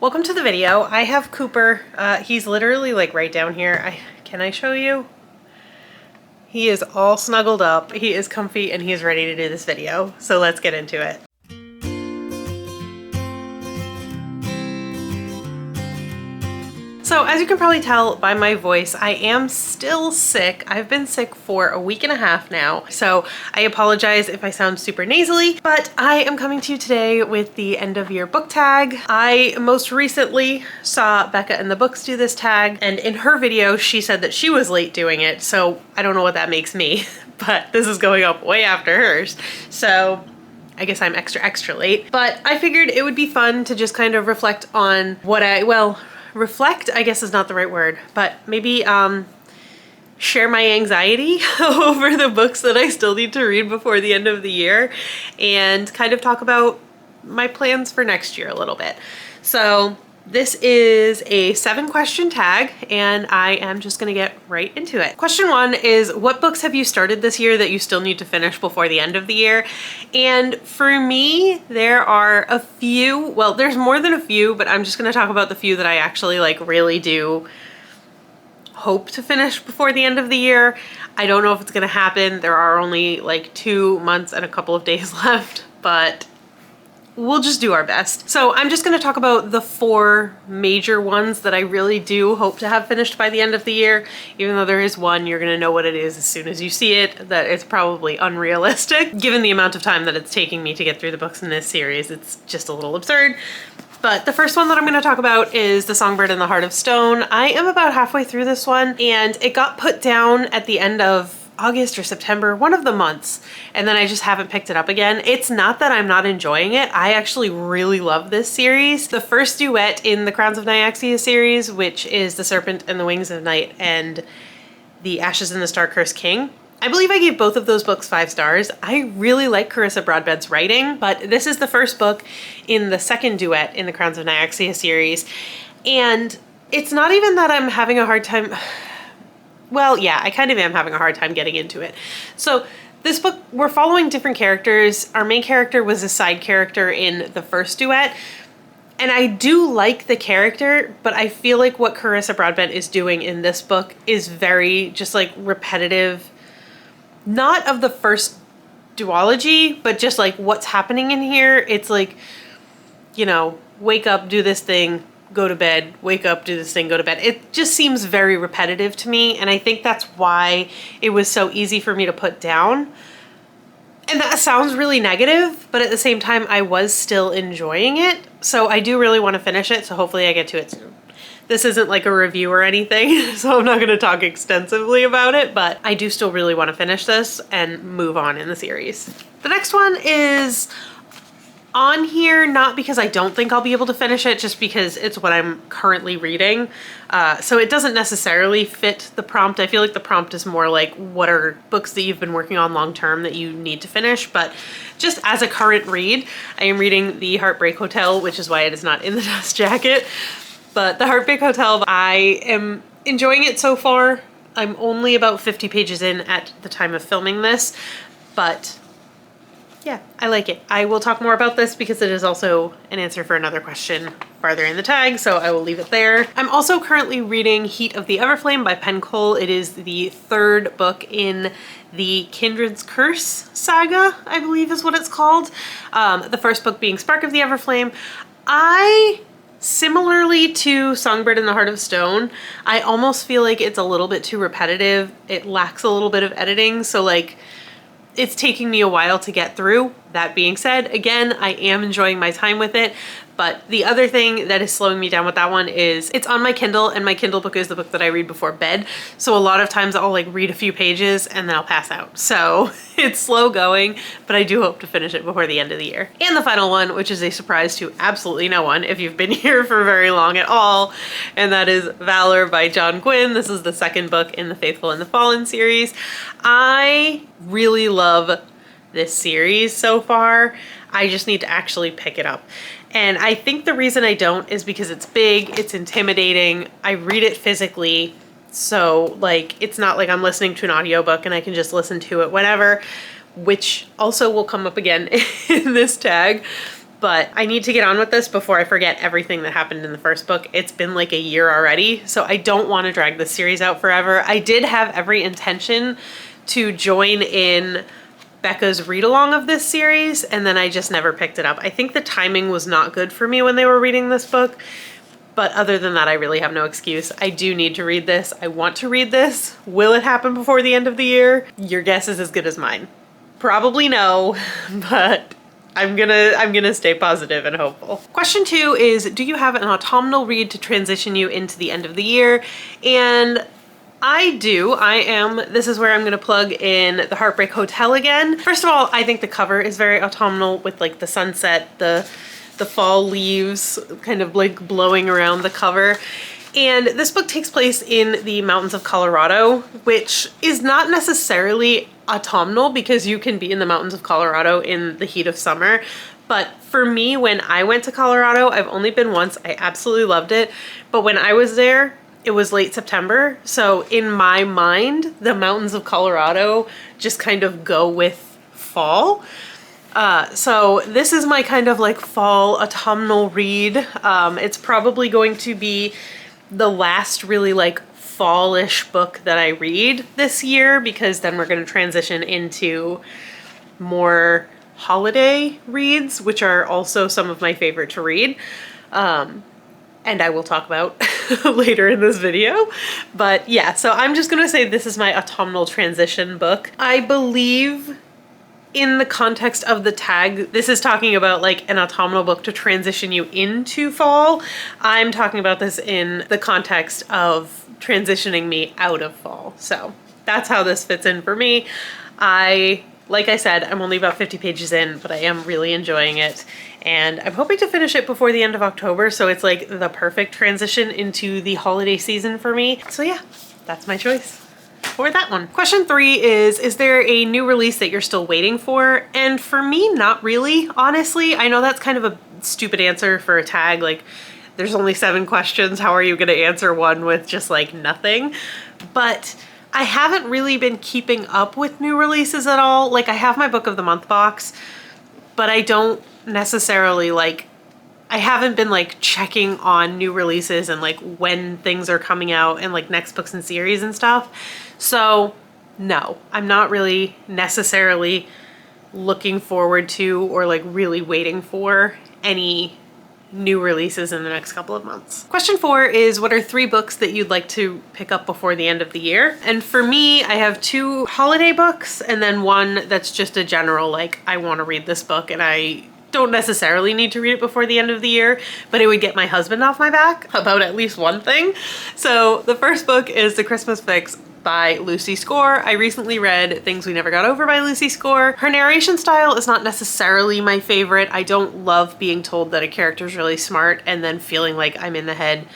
Welcome to the video. I have Cooper. He's literally like right down here. Can I show you? He is all snuggled up. He is comfy and he is ready to do this video. So let's get into it. So as you can probably tell by my voice, I am still sick. I've been sick for a week and a half now. So I apologize if I sound super nasally, but I am coming to you today with the end of year book tag. I most recently saw Becca and the Books do this tag, and in her video, she said that she was late doing it. So I don't know what that makes me, but this is going up way after hers. So I guess I'm extra late, but I figured it would be fun to just kind of reflect on what reflect, I guess is not the right word, but maybe share my anxiety over the books that I still need to read before the end of the year and kind of talk about my plans for next year a little bit. So this is a 7-question tag and I am just gonna get right into it. Question 1 is, what books have you started this year that you still need to finish before the end of the year? And for me, there are a few, well, there's more than a few, but I'm just gonna talk about the few that I actually like really do hope to finish before the end of the year. I don't know if it's gonna happen. There are only like 2 months and a couple of days left, but we'll just do our best. So I'm just gonna talk about the 4 major ones that I really do hope to have finished by the end of the year. Even though there is one, you're gonna know what it is as soon as you see it, that it's probably unrealistic. Given the amount of time that it's taking me to get through the books in this series, it's just a little absurd. But the first one that I'm gonna talk about is The Songbird and the Heart of Stone. I am about halfway through this one, and it got put down at the end of August or September, one of the months, and then I just haven't picked it up again. It's not that I'm not enjoying it. I actually really love this series. The first duet in the Crowns of Nyaxia series, which is The Serpent and the Wings of Night and The Ashes and the Star-Cursed King, I believe I gave both of those books 5 stars. I really like Carissa Broadbent's writing, but this is the first book in the second duet in the Crowns of Nyaxia series, and it's not even that I'm having a hard time. Well, yeah, I kind of am having a hard time getting into it. So this book, we're following different characters. Our main character was a side character in the first duet, and I do like the character, but I feel like what Carissa Broadbent is doing in this book is very just like repetitive, not of the first duology, but just like what's happening in here. It's like, you know, wake up, do this thing, go to bed, wake up, do this thing, go to bed. It just seems very repetitive to me, and I think that's why it was so easy for me to put down. And that sounds really negative, but at the same time, I was still enjoying it. So I do really want to finish it, so hopefully I get to it soon. This isn't like a review or anything, so I'm not going to talk extensively about it, but I do still really want to finish this and move on in the series. The next one is on here, not because I don't think I'll be able to finish it, just because it's what I'm currently reading. So it doesn't necessarily fit the prompt. I feel like the prompt is more like, what are books that you've been working on long term that you need to finish? But just as a current read, I am reading The Heartbreak Hotel, which is why it is not in the dust jacket. But The Heartbreak Hotel, I am enjoying it so far. I'm only about 50 pages in at the time of filming this, but yeah, I like it. I will talk more about this because it is also an answer for another question farther in the tag, so I will leave it there. I'm also currently reading Heat of the Everflame by Penn Cole. It is the 3rd book in the Kindred's Curse saga, I believe is what it's called. The first book being Spark of the Everflame. Similarly to Songbird and the Heart of Stone, I almost feel like it's a little bit too repetitive. It lacks a little bit of editing, so like, it's taking me a while to get through. That being said, again, I am enjoying my time with it, but the other thing that is slowing me down with that one is it's on my Kindle, and my Kindle book is the book that I read before bed. So a lot of times I'll like read a few pages and then I'll pass out. So it's slow going, but I do hope to finish it before the end of the year. And the final one, which is a surprise to absolutely no one if you've been here for very long at all, and that is Valor by John Gwynne. This is the 2nd book in the Faithful and the Fallen series. I really love this series so far. I just need to actually pick it up. And I think the reason I don't is because it's big, it's intimidating. I read it physically, so like it's not like I'm listening to an audiobook and I can just listen to it whenever, which also will come up again in this tag. but I need to get on with this before I forget everything that happened in the first book. It's been like a year already, so I don't want to drag this series out forever. I did have every intention to join in Becca's read-along of this series, and then I just never picked it up. I think the timing was not good for me when they were reading this book, but other than that, I really have no excuse. I do need to read this. I want to read this. Will it happen before the end of the year? Your guess is as good as mine. Probably no, but I'm gonna stay positive and hopeful. Question 2 is, do you have an autumnal read to transition you into the end of the year? And I do. This is where I'm gonna plug in The Heartbreak Hotel again. First of all, I think the cover is very autumnal with like the sunset, the fall leaves kind of like blowing around the cover. And this book takes place in the mountains of Colorado, which is not necessarily autumnal because you can be in the mountains of Colorado in the heat of summer. But for me, when I went to Colorado, I've only been once, I absolutely loved it. But when I was there, it was late September, so in my mind, the mountains of Colorado just kind of go with fall. So this is my kind of like fall autumnal read. It's probably going to be the last really like fallish book that I read this year, because then we're going to transition into more holiday reads, which are also some of my favorite to read. And I will talk about later in this video. But yeah, so I'm just gonna say this is my autumnal transition book. I believe in the context of the tag, this is talking about like an autumnal book to transition you into fall. I'm talking about this in the context of transitioning me out of fall. So that's how this fits in for me. Like I said, I'm only about 50 pages in, but I am really enjoying it. And I'm hoping to finish it before the end of October, so it's like the perfect transition into the holiday season for me. So yeah, that's my choice for that one. Question 3 is there a new release that you're still waiting for? And for me, not really, honestly. I know that's kind of a stupid answer for a tag, like there's only 7 questions. How are you gonna answer one with just like nothing? But I haven't really been keeping up with new releases at all. Like I have my book of the month box, but I don't necessarily I haven't been like checking on new releases and like when things are coming out and like next books and series and stuff. So no, I'm not really necessarily looking forward to or like really waiting for any new releases in the next couple of months. Question 4 is, what are 3 books that you'd like to pick up before the end of the year? And for me, I have 2 holiday books and then one that's just a general, like, I want to read this book and I don't necessarily need to read it before the end of the year, but it would get my husband off my back about at least one thing. So the first book is The Christmas Fix by Lucy Score. I recently read Things We Never Got Over by Lucy Score. Her narration style is not necessarily my favorite. I don't love being told that a character is really smart and then feeling like I'm in the head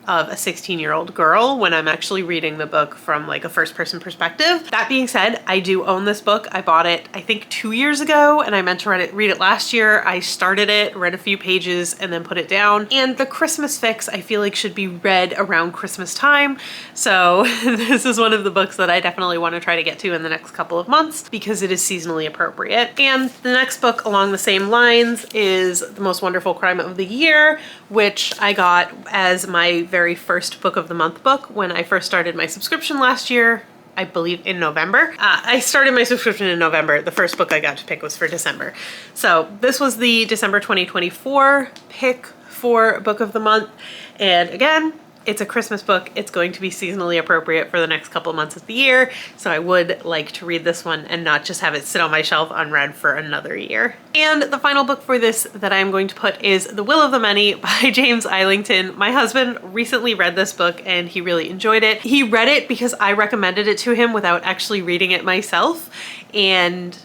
of a 16-year-old girl when I'm actually reading the book from like a first-person perspective. That being said, I do own this book. I bought it, I think 2 years ago, and I meant to read it last year. I started it, read a few pages, and then put it down. And The Christmas Fix, I feel like should be read around Christmas time. So this is one of the books that I definitely want to try to get to in the next couple of months because it is seasonally appropriate. And the next book along the same lines is The Most Wonderful Crime of the Year, which I got as my very first book of the month book when I first started my subscription last year, I believe in November. I started my subscription in November. The first book I got to pick was for December. So this was the December 2024 pick for book of the month. And again, it's a Christmas book. It's going to be seasonally appropriate for the next couple of months of the year. So I would like to read this one and not just have it sit on my shelf unread for another year. And the final book for this that I'm going to put is The Will of the Many by James Islington. My husband recently read this book and he really enjoyed it. He read it because I recommended it to him without actually reading it myself. And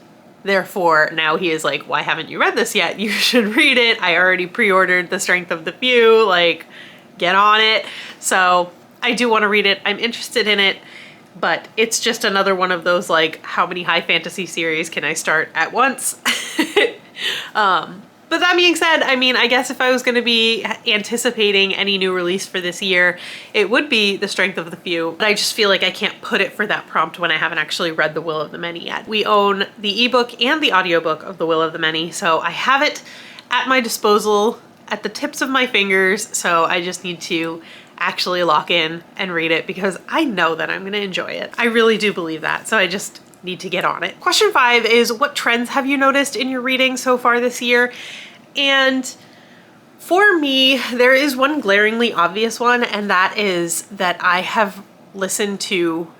therefore, now he is like, why haven't you read this yet? You should read it. I already pre-ordered The Strength of the Few. Like, get on it. So I do want to read it. I'm interested in it, but it's just another one of those like, how many high fantasy series can I start at once? But that being said, I mean, I guess if I was going to be anticipating any new release for this year, it would be The Strength of the Few. But I just feel like I can't put it for that prompt when I haven't actually read The Will of the Many yet. We own the ebook and the audiobook of The Will of the Many, so I have it. at my disposal, at the tips of my fingers, so I just need to actually lock in and read it because I know that I'm gonna enjoy it. I really do believe that, so I just need to get on it. Question 5 is, what trends have you noticed in your reading so far this year? And for me, there is one glaringly obvious one, and that is that I have listened to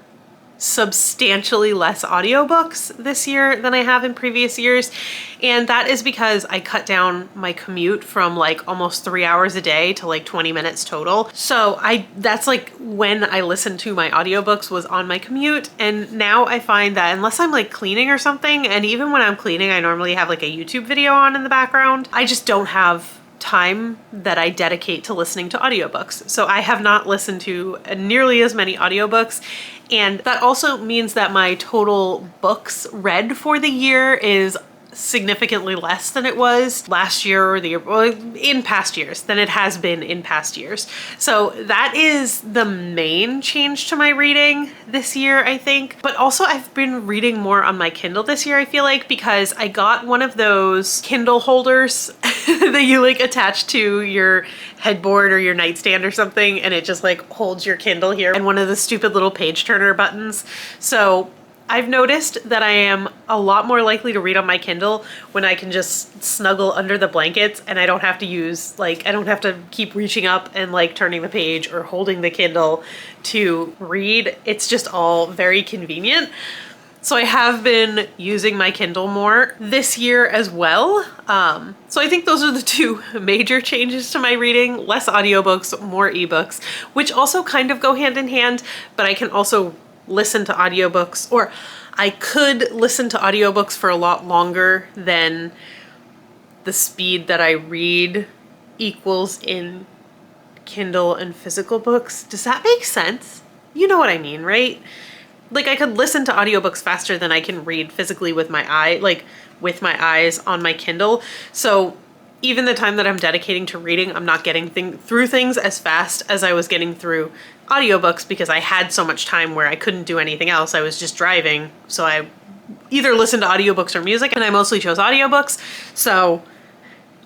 substantially less audiobooks this year than I have in previous years. And that is because I cut down my commute from like almost 3 hours a day to like 20 minutes total. So that's like when I listened to my audiobooks was on my commute. And now I find that unless I'm like cleaning or something, and even when I'm cleaning, I normally have like a YouTube video on in the background, I just don't have time that I dedicate to listening to audiobooks. So I have not listened to nearly as many audiobooks. And that also means that my total books read for the year is significantly less than it was last year or the year, well, in past years than it has been in past years. So that is the main change to my reading this year, I think. But also I've been reading more on my Kindle this year, I feel like, because I got one of those Kindle holders that you like attach to your headboard or your nightstand or something, and it just like holds your Kindle here, and one of the stupid little page turner buttons. So I've noticed that I am a lot more likely to read on my Kindle when I can just snuggle under the blankets and I don't have to use, like, I don't have to keep reaching up and like turning the page or holding the Kindle to read. It's just all very convenient. So I have been using my Kindle more this year as well. So I think those are the two major changes to my reading: less audiobooks, more ebooks, which also kind of go hand in hand, but I can also listen to audiobooks, or I could listen to audiobooks for a lot longer than the speed that I read equals in Kindle and physical books. Does that make sense? You know what I mean, right? Like, I could listen to audiobooks faster than I can read physically with my eye, like with my eyes on my Kindle. So even the time that I'm dedicating to reading, I'm not getting through things as fast as I was getting through audiobooks because I had so much time where I couldn't do anything else. I was just driving. So I either listened to audiobooks or music, and I mostly chose audiobooks. So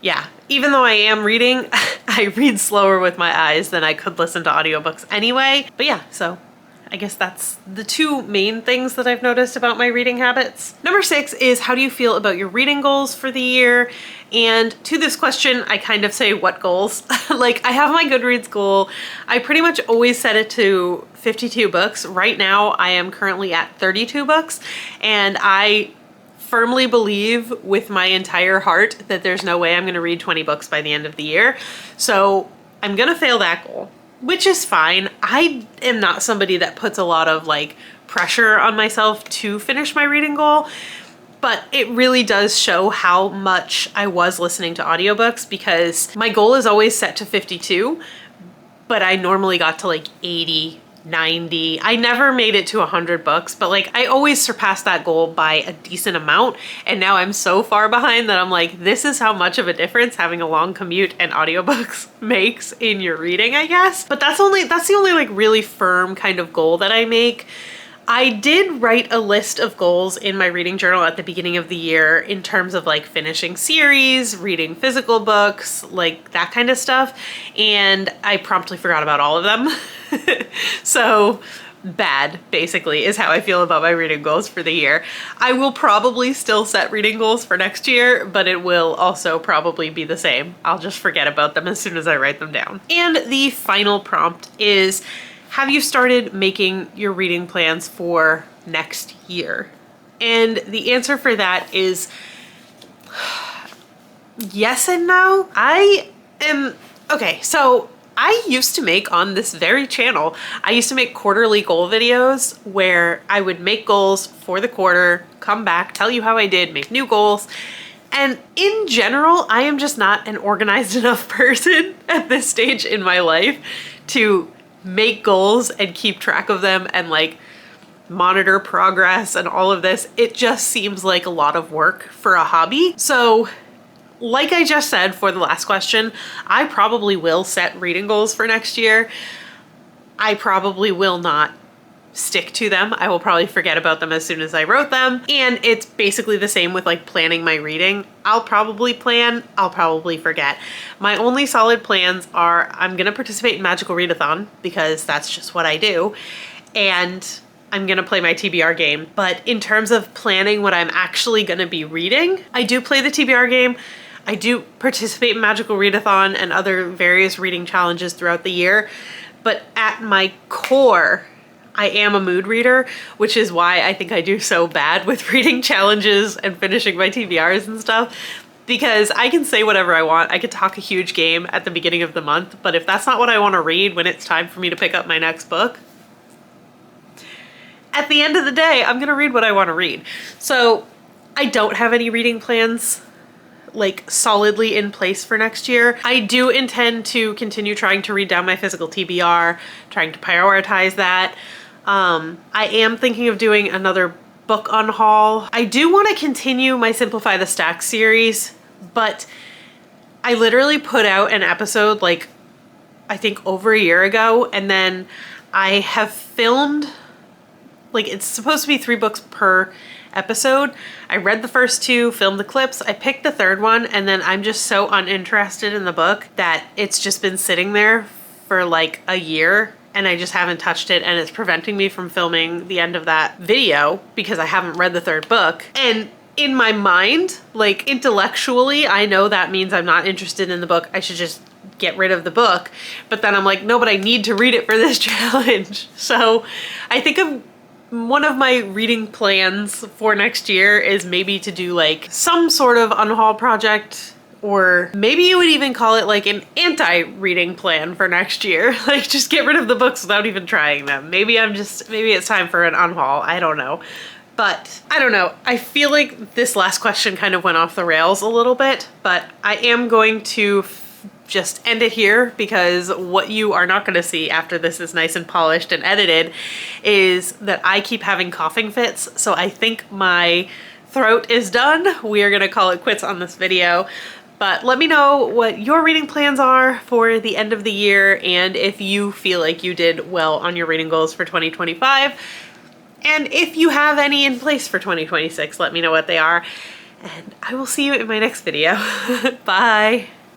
yeah, even though I am reading, I read slower with my eyes than I could listen to audiobooks anyway. But yeah, so I guess that's the two main things that I've noticed about my reading habits. Number 6 is, how do you feel about your reading goals for the year? And to this question, I kind of say, what goals? Like, I have my Goodreads goal. I pretty much always set it to 52 books. Right now, I am currently at 32 books, and I firmly believe with my entire heart that there's no way I'm gonna read 20 books by the end of the year. So I'm gonna fail that goal, which is fine. I am not somebody that puts a lot of like pressure on myself to finish my reading goal, but it really does show how much I was listening to audiobooks, because my goal is always set to 52, but I normally got to like 80, 90. I never made it to 100 books, but like I always surpassed that goal by a decent amount. And now I'm so far behind that I'm like, this is how much of a difference having a long commute and audiobooks makes in your reading, I guess. But that's the only like really firm kind of goal that I make. I did write a list of goals in my reading journal at the beginning of the year in terms of like finishing series, reading physical books, like that kind of stuff. And I promptly forgot about all of them. So bad, basically, is how I feel about my reading goals for the year. I will probably still set reading goals for next year, but it will also probably be the same. I'll just forget about them as soon as I write them down. And the final prompt is, have you started making your reading plans for next year? And the answer for that is yes and no. Okay, so I used to make on this very channel, I used to make quarterly goal videos where I would make goals for the quarter, come back, tell you how I did, make new goals. And in general, I am just not an organized enough person at this stage in my life to make goals and keep track of them and like monitor progress and all of this. It just seems like a lot of work for a hobby. So like I just said for the last question, I probably will set reading goals for next year. I probably will not stick to them. I will probably forget about them as soon as I wrote them. And it's basically the same with like planning my reading. I'll probably plan, I'll probably forget. My only solid plans are I'm gonna participate in Magical Readathon because that's just what I do. And I'm gonna play my TBR game. But in terms of planning what I'm actually gonna be reading, I do play the TBR game. I do participate in Magical Readathon and other various reading challenges throughout the year. But at my core, I am a mood reader, which is why I think I do so bad with reading challenges and finishing my TBRs and stuff, because I can say whatever I want. I could talk a huge game at the beginning of the month, but if that's not what I want to read when it's time for me to pick up my next book, at the end of the day, I'm gonna read what I want to read. So I don't have any reading plans like solidly in place for next year. I do intend to continue trying to read down my physical TBR, trying to prioritize that. I am thinking of doing another book on haul. I do want to continue my Simplify the Stack series, but I literally put out an episode like I think over a year ago, and then I have filmed, like it's supposed to be 3 books per episode. I read the first 2, filmed the clips, I picked the 3rd one, and then I'm just so uninterested in the book that it's just been sitting there for like a year and I just haven't touched it, and it's preventing me from filming the end of that video because I haven't read the 3rd book. And in my mind, like intellectually, I know that means I'm not interested in the book. I should just get rid of the book. But then I'm like, no, but I need to read it for this challenge. So I think one of my reading plans for next year is maybe to do like some sort of unhaul project, or maybe you would even call it like an anti-reading plan for next year. Like just get rid of the books without even trying them. Maybe it's time for an unhaul. I don't know. But I don't know. I feel like this last question kind of went off the rails a little bit, but I am going to just end it here because what you are not going to see after this is nice and polished and edited is that I keep having coughing fits. So I think my throat is done. We are going to call it quits on this video. But let me know what your reading plans are for the end of the year and if you feel like you did well on your reading goals for 2025. And if you have any in place for 2026, let me know what they are. And I will see you in my next video. Bye.